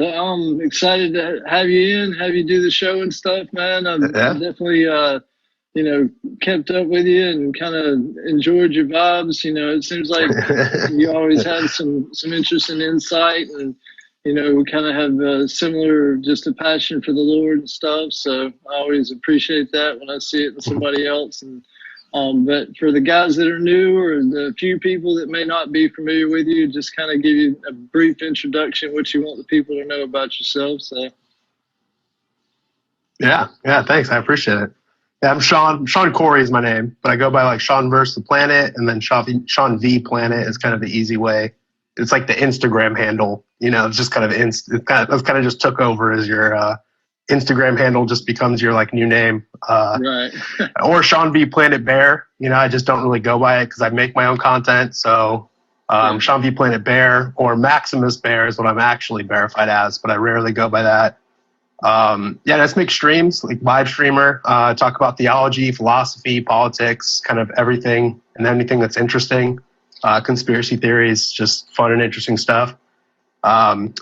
Well, I'm excited to have you in, have you do the show and stuff, man. I've definitely, kept up with you and kind of enjoyed your vibes. It seems like you always have some interesting insight, and we kind of have a similar, just a passion for the Lord and stuff. So I always appreciate that when I see it in somebody else. And but for the guys that are new, or the few people that may not be familiar with you, just kind of give you a brief introduction, what you want the people to know about yourself. So. Yeah, thanks. I appreciate it. Yeah, I'm Sean. Sean Cory is my name, but I go by like SeanvPlanet, and then SeanvPlanet is kind of the easy way. It's like the Instagram handle, it's just kind of that's kind of just took over as your Instagram handle, just becomes your like new name. Right. Or SeanvPlanet Bear. I just don't really go by it because I make my own content. So SeanvPlanet Bear or Maximus Bear is what I'm actually verified as, but I rarely go by that. I just make streams, like live streamer, talk about theology, philosophy, politics, kind of everything and anything that's interesting, conspiracy theories, just fun and interesting stuff. Blog,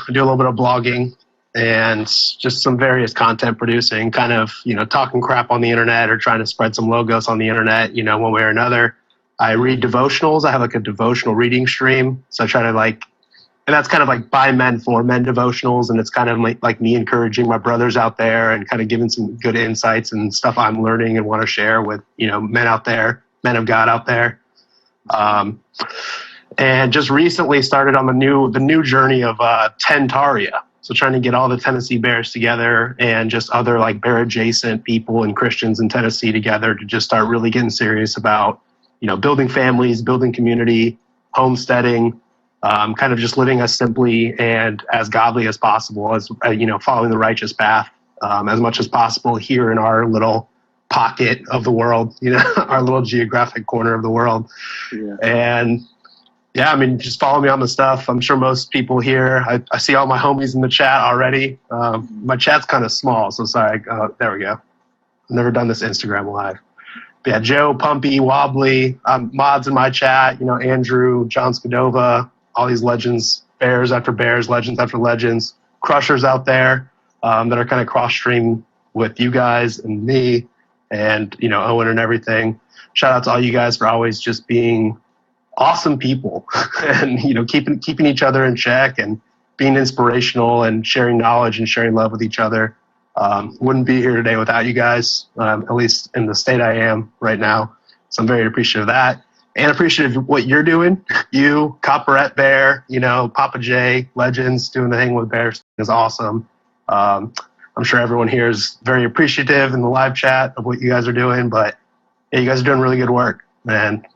I do a little bit of blogging and just some various content producing, kind of, talking crap on the internet or trying to spread some logos on the internet, one way or another. I read devotionals. I have like a devotional reading stream. So I try to and that's kind of like by men for men devotionals. And it's kind of like me encouraging my brothers out there and kind of giving some good insights and stuff I'm learning and want to share with, men out there, men of God out there. And just recently started on the new journey of Tentaria. So trying to get all the Tennessee Bears together and just other like bear adjacent people and Christians in Tennessee together to just start really getting serious about, building families, building community, homesteading, kind of just living as simply and as godly as possible, as following the righteous path as much as possible here in our little pocket of the world, our little geographic corner of the world. Yeah. And just follow me on the stuff. I'm sure most people here, I see all my homies in the chat already. My chat's kind of small, so sorry. There we go. I've never done this Instagram live. But yeah, Joe, Pumpy, Wobbly, mods in my chat, Andrew, John Spadova, all these legends, bears after bears, legends after legends, crushers out there that are kind of cross-stream with you guys and me and, Owen and everything. Shout out to all you guys for always just being awesome people and, keeping each other in check and being inspirational and sharing knowledge and sharing love with each other. Wouldn't be here today without you guys, at least in the state I am right now. So I'm very appreciative of that and appreciative of what you're doing. You, Copperette Bear, Papa J, Legends, doing the thing with Bears is awesome. I'm sure everyone here is very appreciative in the live chat of what you guys are doing, but yeah, you guys are doing really good work. And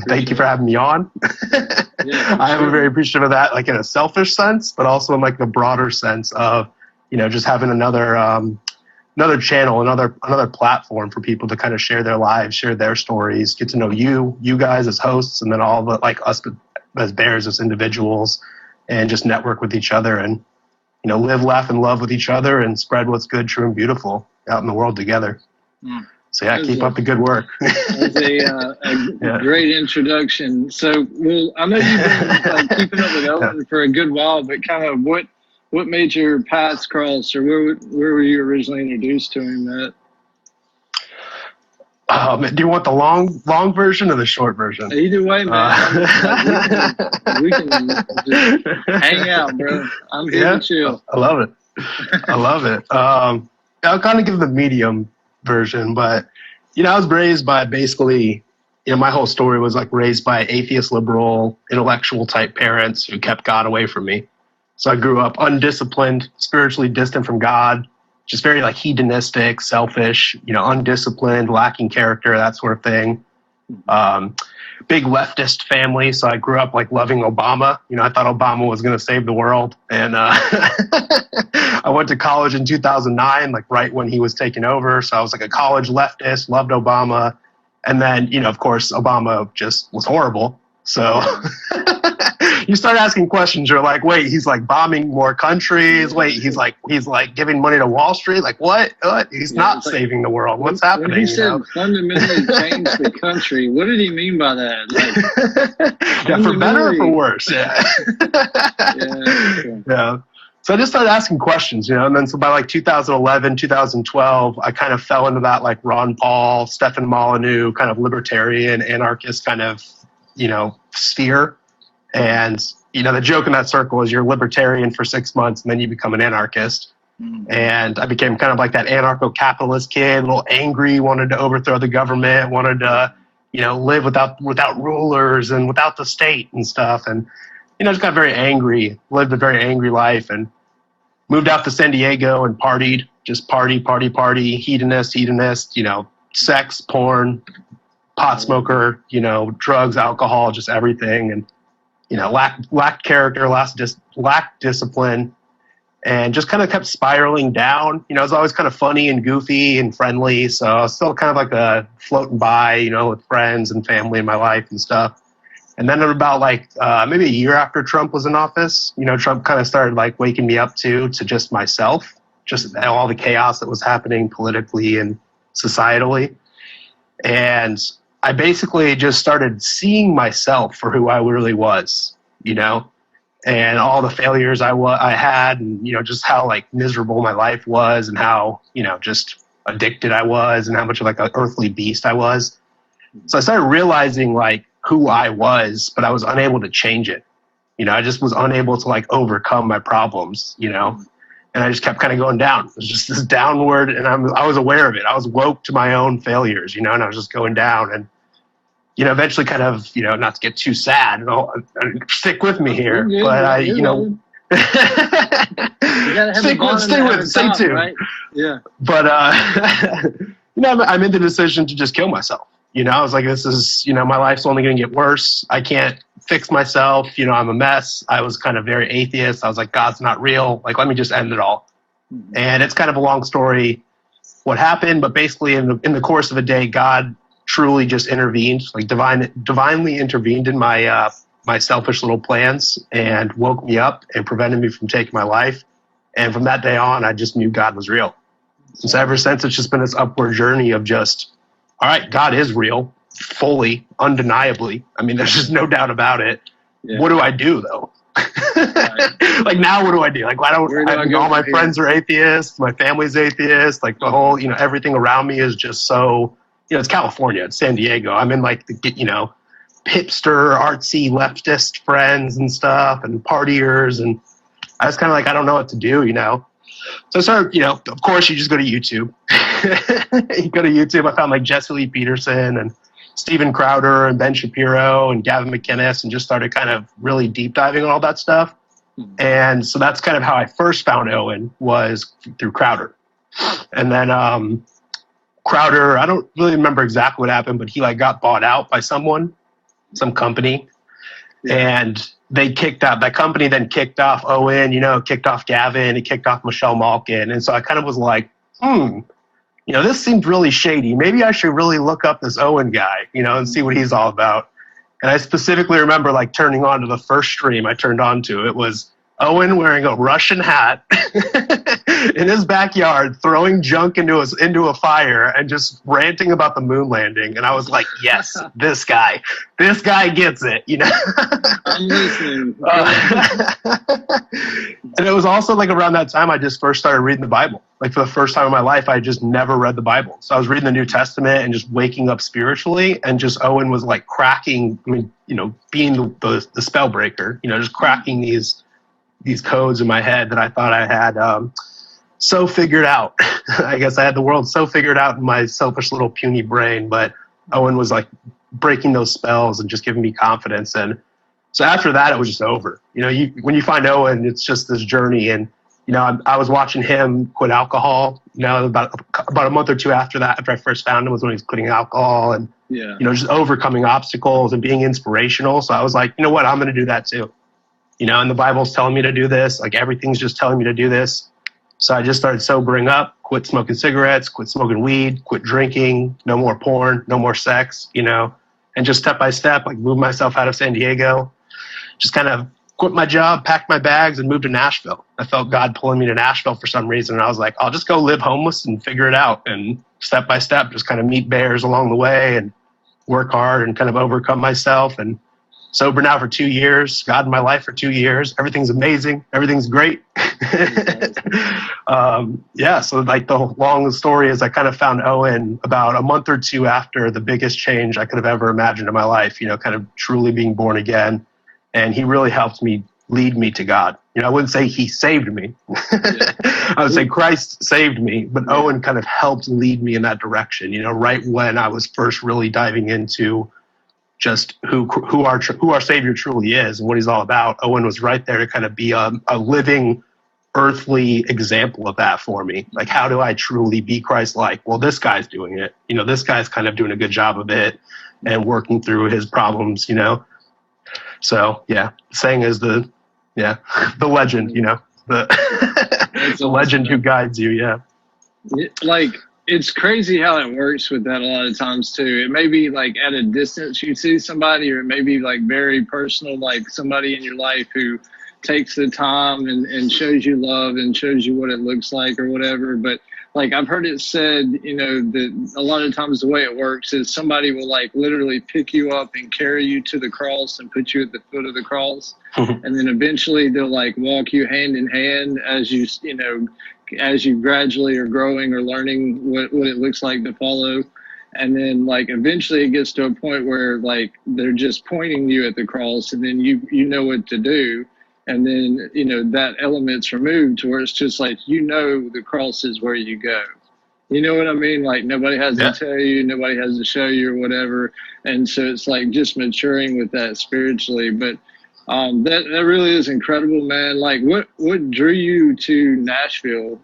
thank you for having me on. I am very appreciative of that, like in a selfish sense, but also in like the broader sense of, just having another channel, another platform for people to kind of share their lives, share their stories, get to know you guys as hosts, and then all the like us as bears, as individuals, and just network with each other and, live, laugh, and love with each other and spread what's good, true, and beautiful out in the world together. So yeah, keep up the good work. That's a great introduction. So, I know you've been keeping up with Owen for a good while, but kind of what made your paths cross, or where were you originally introduced to him at? Do you want the long version or the short version? Either way, man. We can just hang out, bro. I'm here to chill. I love it. I'll kind of give the medium version, but I was raised by basically, my whole story was like raised by atheist, liberal, intellectual type parents who kept God away from me. So I grew up undisciplined, spiritually distant from God, just very like hedonistic, selfish, undisciplined, lacking character, that sort of thing. Big leftist family, so I grew up like loving Obama. I thought Obama was going to save the world, and I went to college in 2009, like right when he was taking over. So I was like a college leftist, loved Obama, and then of course Obama just was horrible. So you start asking questions. You're like, wait, he's like bombing more countries. Wait, he's like giving money to Wall Street. Like what? He's not saving the world. What's happening? When he said fundamentally change the country, what did he mean by that? Like, yeah, for better or for worse. Yeah. Yeah. So I just started asking questions, and then so by like 2011, 2012, I kind of fell into that like Ron Paul, Stephen Molyneux kind of libertarian, anarchist kind of, sphere. And, the joke in that circle is you're libertarian for 6 months and then you become an anarchist. And I became kind of like that anarcho-capitalist kid, a little angry, wanted to overthrow the government, wanted to, live without rulers and without the state and stuff. And, just got very angry, lived a very angry life, and moved out to San Diego and partied, just party, hedonist, sex, porn, pot smoker, drugs, alcohol, just everything. And, lacked character, lacked discipline, and just kind of kept spiraling down. I was always kind of funny and goofy and friendly. So I was still kind of like floating by, with friends and family in my life and stuff. And then about maybe a year after Trump was in office, Trump kind of started like waking me up to just myself, just all the chaos that was happening politically and societally. And I basically just started seeing myself for who I really was, and all the failures I had, and, just how like miserable my life was, and how, just addicted I was, and how much of like an earthly beast I was. So I started realizing like who I was, but I was unable to change it. I just was unable to like overcome my problems, and I just kept kind of going down. It was just this downward, and I was aware of it. I was woke to my own failures, and I was just going down. And, eventually kind of, not to get too sad, stick with me here, but stay tuned. Right? Yeah. But, I made the decision to just kill myself. I was like, this is, my life's only going to get worse. I can't fix myself. I'm a mess. I was kind of very atheist. I was like, God's not real. Like, let me just end it all. And it's kind of a long story what happened, but basically in the course of a day, God truly just intervened, like divinely intervened in my my selfish little plans and woke me up and prevented me from taking my life. And from that day on, I just knew God was real. And so ever since, it's just been this upward journey of just, all right, God is real, fully, undeniably. I mean, there's just no doubt about it. Yeah. What do I do, though? Right. Like, now what do I do? Like, all my friends are atheists, my family's atheist, like the whole, everything around me is just so, it's California, it's San Diego. I'm in like the, hipster, artsy, leftist friends and stuff and partiers. And I was kind of like, I don't know what to do, So I started, of course, you just go to YouTube. You go to YouTube. I found like Jesse Lee Peterson and Steven Crowder and Ben Shapiro and Gavin McInnes, and just started kind of really deep diving on all that stuff. And so that's kind of how I first found Owen, was through Crowder. And then Crowder, I don't really remember exactly what happened, but he like got bought out by some company. Yeah. And they kicked out, that company then kicked off Owen, kicked off Gavin, it kicked off Michelle Malkin. And so I kind of was like, this seems really shady. Maybe I should really look up this Owen guy, and see what he's all about. And I specifically remember like turning on to the first stream I turned on to. It was Owen wearing a Russian hat in his backyard, throwing junk into a fire and just ranting about the moon landing. And I was like, yes, this guy gets it, I'm listening. And it was also like around that time I just first started reading the Bible. Like for the first time in my life, I just never read the Bible. So I was reading the New Testament and just waking up spiritually, and just Owen was like cracking, being the spell breaker, just cracking these codes in my head that I thought I had so figured out. I guess I had the world so figured out in my selfish little puny brain, but Owen was like breaking those spells and just giving me confidence. And so after that, it was just over. When you find Owen, it's just this journey. And, I was watching him quit alcohol, about a month or two after that, after I first found him, was when he was quitting alcohol and, just overcoming obstacles and being inspirational. So I was like, you know what, I'm going to do that too. And the Bible's telling me to do this. Like everything's just telling me to do this. So I just started sobering up, quit smoking cigarettes, quit smoking weed, quit drinking, no more porn, no more sex, and just step by step, like move myself out of San Diego, just kind of quit my job, packed my bags, and moved to Nashville. I felt God pulling me to Nashville for some reason. And I was like, I'll just go live homeless and figure it out. And step by step, just kind of meet bears along the way and work hard and kind of overcome myself. And sober now for 2 years, God in my life for 2 years. Everything's amazing. Everything's great. So like the long story is I kind of found Owen about a month or two after the biggest change I could have ever imagined in my life, kind of truly being born again. And he really helped me lead me to God. I wouldn't say he saved me. I would say Christ saved me, but Owen kind of helped lead me in that direction, right when I was first really diving into just who our Savior truly is and what he's all about. Owen was right there to kind of be a living, earthly example of that for me. Like, how do I truly be Christ-like? Well, this guy's doing it. This guy's kind of doing a good job of it and working through his problems, So, saying is the legend, the legend who guides you, Like, it's crazy how it works with that a lot of times, too. It may be, like, at a distance you see somebody, or it may be, like, very personal, like somebody in your life who takes the time and shows you love and shows you what it looks like or whatever. But, like, I've heard it said, that a lot of times the way it works is somebody will, like, literally pick you up and carry you to the cross and put you at the foot of the cross. And then eventually they'll, like, walk you hand in hand as you, as you gradually are growing or learning what it looks like to follow. And then, like, eventually it gets to a point where, like, they're just pointing you at the cross, and then you know what to do. And then, that element's removed to where it's just like, the cross is where you go. You know what I mean? Like, nobody has to tell you, nobody has to show you or whatever. And so it's like just maturing with that spiritually. But that really is incredible, man. Like, what drew you to Nashville?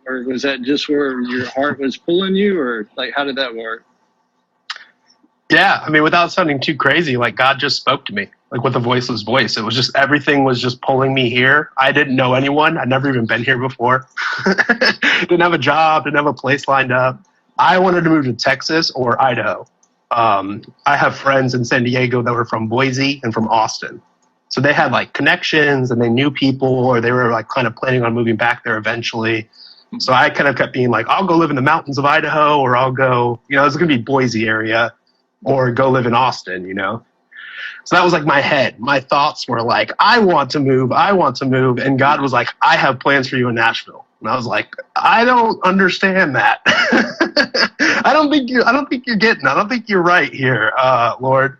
Or was that just where your heart was pulling you, or like, how did that work? Yeah, I mean, without sounding too crazy, like, God just spoke to me, like with a voiceless voice. It was just, everything was just pulling me here. I didn't know anyone. I'd never even been here before. Didn't have a job, didn't have a place lined up. I wanted to move to Texas or Idaho. I have friends in San Diego that were from Boise and from Austin. So they had, like, connections and they knew people, or they were, like, kind of planning on moving back there eventually. So I kind of kept being like, I'll go live in the mountains of Idaho, or I'll go, it's going to be Boise area, or go live in Austin, So that was like my head. My thoughts were like, I want to move. And God was like, I have plans for you in Nashville. And I was like, I don't understand that. I don't think you're right here, Lord.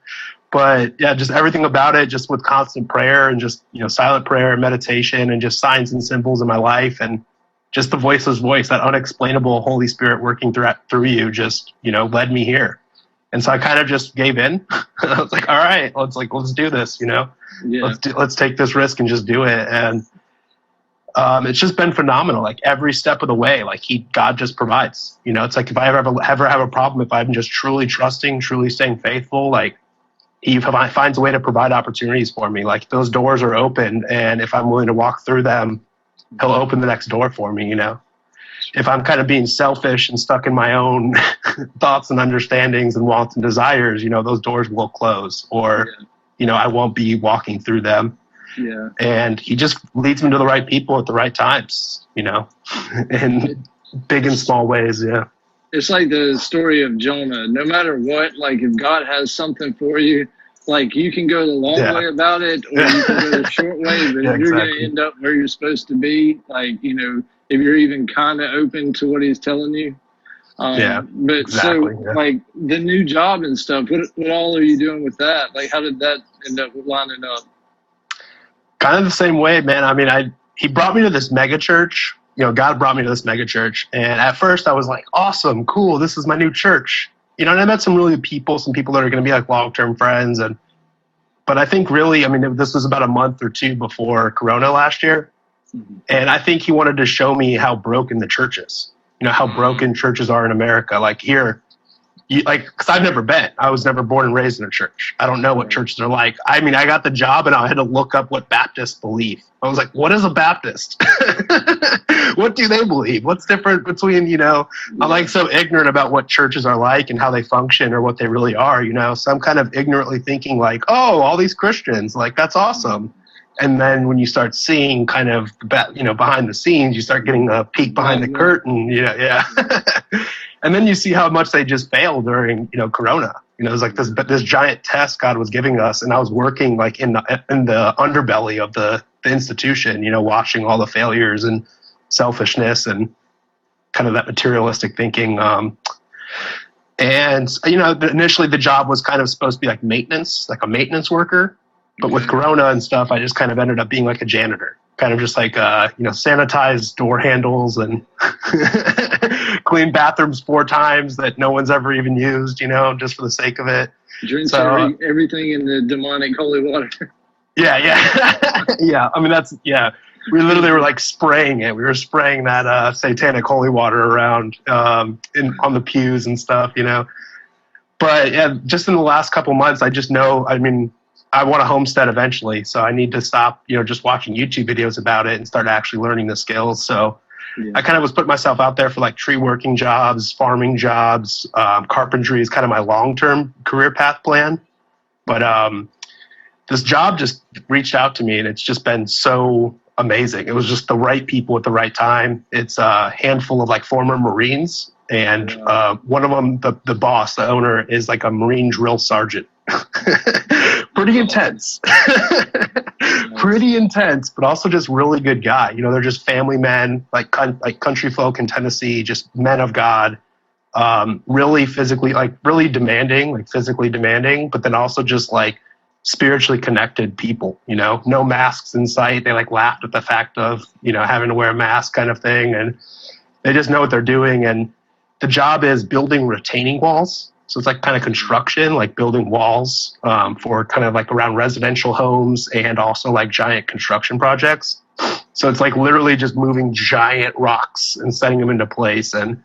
But yeah, just everything about it, just with constant prayer and just, silent prayer and meditation and just signs and symbols in my life, and just the voiceless voice, that unexplainable Holy Spirit working through you, just, led me here. And so I kind of just gave in. I was like, all right, let's do this, let's take this risk and just do it. And it's just been phenomenal. Like, every step of the way, like, God just provides, it's like, if I ever have a problem, if I'm just truly trusting, truly staying faithful, like, he finds a way to provide opportunities for me. Like, those doors are open, and if I'm willing to walk through them, he'll open the next door for me, If I'm kind of being selfish and stuck in my own thoughts and understandings and wants and desires, those doors will close, or, I won't be walking through them. Yeah. And he just leads me to the right people at the right times, in big and small ways. Yeah. It's like the story of Jonah. No matter what, like, if God has something for you, like, you can go the long way about it, or you can go the short way, but if you're going to end up where you're supposed to be, like, if you're even kind of open to what he's telling you. Like, the new job and stuff, what all are you doing with that? Like, how did that end up lining up? Kind of the same way, man. I mean, he brought me to this mega church. God brought me to this mega church. And at first I was like, awesome, cool, this is my new church. And I met some really some people that are going to be like long-term friends. But I think really, I mean, this was about a month or two before Corona last year. Mm-hmm. And I think he wanted to show me how broken the church is, how broken churches are in America. Like, here, because I've never been. I was never born and raised in a church. I don't know what churches are like. I mean, I got the job and I had to look up what Baptists believe. I was like, what is a Baptist? What do they believe? What's different between, I'm like so ignorant about what churches are like and how they function or what they really are, So I'm kind of ignorantly thinking like, oh, all these Christians, like, that's awesome. And then when you start seeing kind of, behind the scenes, you start getting a peek behind the curtain, yeah. And then you see how much they just failed during, Corona. It was like this giant test God was giving us, and I was working like in the underbelly of the institution, watching all the failures and selfishness and kind of that materialistic thinking. And initially the job was kind of supposed to be like maintenance, like a maintenance worker. But with Corona and stuff, I just kind of ended up being like a janitor, kind of just like, sanitize door handles and clean bathrooms 4 times that no one's ever even used, just for the sake of it. Drench everything in the demonic holy water. Yeah. Yeah. I mean, we literally were like spraying it. We were spraying that satanic holy water around on the pews and stuff, But yeah, just in the last couple months, I just know, I want a homestead eventually, so I need to stop, just watching YouTube videos about it and start actually learning the skills. So I kind of was putting myself out there for like tree working jobs, farming jobs, carpentry is kind of my long-term career path plan. But this job just reached out to me, and it's just been so amazing. It was just the right people at the right time. It's a handful of like former Marines, and one of them, the boss, the owner, is like a Marine drill sergeant. Pretty intense. Pretty intense, but also just really good guy. They're just family men, like country folk in Tennessee, just men of God, really physically, like really demanding, like physically demanding, but then also just like spiritually connected people, no masks in sight. They like laughed at the fact of, having to wear a mask kind of thing. And they just know what they're doing. And the job is building retaining walls. So it's like kind of construction, like building walls for kind of like around residential homes and also like giant construction projects. So it's like literally just moving giant rocks and setting them into place. And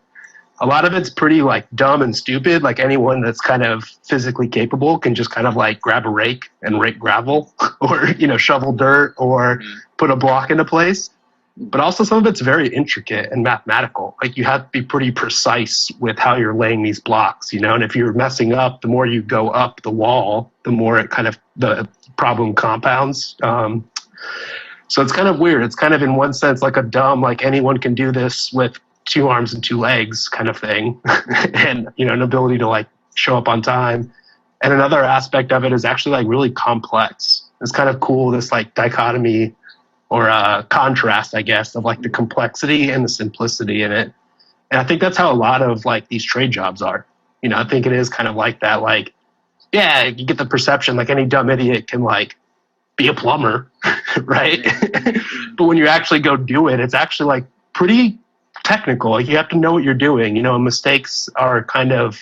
a lot of it's pretty like dumb and stupid. Like anyone that's kind of physically capable can just kind of like grab a rake and rake gravel or, shovel dirt or put a block into place. But also some of it's very intricate and mathematical. Like you have to be pretty precise with how you're laying these blocks, and if you're messing up, the more you go up the wall, the more it kind of, the problem compounds. So it's kind of weird. It's kind of in one sense like a dumb, like anyone can do this with 2 arms and 2 legs kind of thing. And, an ability to like show up on time. And another aspect of it is actually like really complex. It's kind of cool, this like dichotomy or contrast, I guess, of like the complexity and the simplicity in it. And I think that's how a lot of like these trade jobs are. I think it is kind of like that, like, yeah, you get the perception like any dumb idiot can like be a plumber, right? But when you actually go do it, it's actually like pretty technical. Like you have to know what you're doing. Mistakes are kind of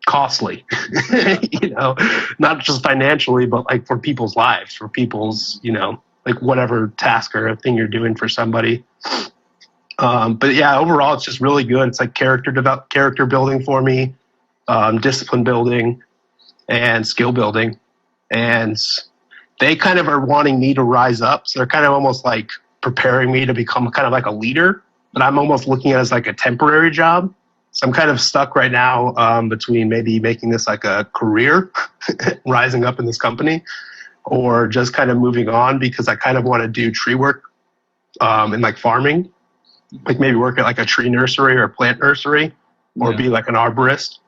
costly, not just financially, but like for people's lives, for people's, like whatever task or thing you're doing for somebody. But yeah, overall, it's just really good. It's like character building for me, discipline building, and skill building. And they kind of are wanting me to rise up. So they're kind of almost like preparing me to become kind of like a leader. But I'm almost looking at it as like a temporary job. So I'm kind of stuck right now between maybe making this like a career, rising up in this company, or just kind of moving on because I kind of want to do tree work and like farming, like maybe work at like a tree nursery or a plant nursery, or be like an arborist,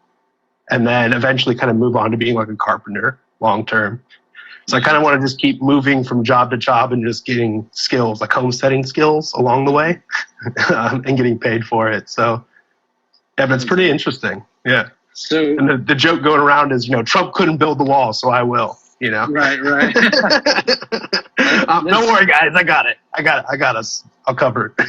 and then eventually kind of move on to being like a carpenter long term. So I kind of want to just keep moving from job to job and just getting skills, like homesteading skills along the way and getting paid for it. So yeah, but it's pretty interesting. Yeah. So and the joke going around is, Trump couldn't build the wall, so I will. Right. Don't worry, guys. I got it. I got us. I'll cover it.